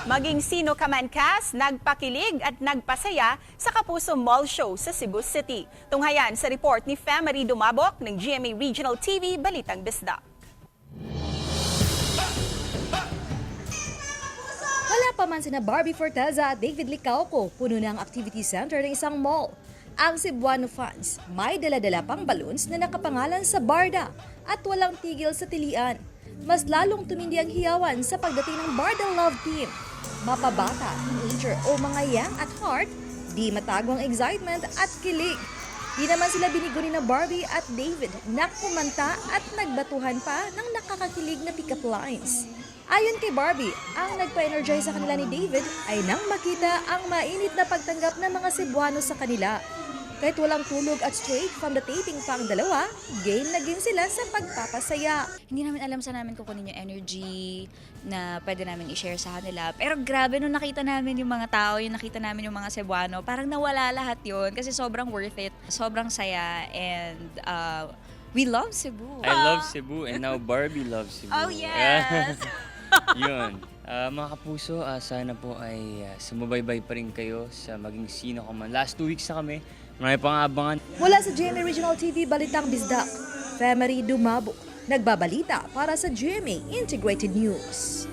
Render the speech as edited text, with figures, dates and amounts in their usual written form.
Maging sino ka man cast, nagpakilig at nagpasaya sa Kapuso Mall Show sa Cebu City. Tunghayan sa report ni Femery Dumabok ng GMA Regional TV Balitang Bisdak. Wala pa man sina Barbie Forteza at David Licauco, puno na ang activity center ng isang mall. Ang Cebuano fans, may dala-dala pang balloons na nakapangalan sa Barda at walang tigil sa tilian. Mas lalong tumindi ang hiyawan sa pagdating ng Barda Love Team. Mapabata, teenager o mga young at heart, di matago ang excitement at kilig. Di naman sila binigo ni na Barbie at David na kumanta at nagbatuhan pa ng nakakakilig na pick-up lines. Ayon kay Barbie, ang nagpa-energize sa kanila ni David ay nang makita ang mainit na pagtanggap ng mga Cebuano sa kanila. Kahit walang tulog at straight from the taping pa ang dalawa, game na game sila sa pagpapasaya. Hindi namin alam saan namin kukunin yung energy na pwede namin i-share sa kanila. Pero grabe, nung nakita namin yung mga tao, yung nakita namin yung mga Cebuano, parang nawala lahat yun kasi sobrang worth it, sobrang saya, and we love Cebu. I love Cebu and now Barbie loves Cebu. Oh, yes! Yun. Mga kapuso, sana po ay sumubaybay pa rin kayo sa maging sino ka man. Last 2 weeks na kami. Marami pang abangan. Mula sa GMA Regional TV Balitang Bisdak, Femery Dumabok, nagbabalita para sa GMA Integrated News.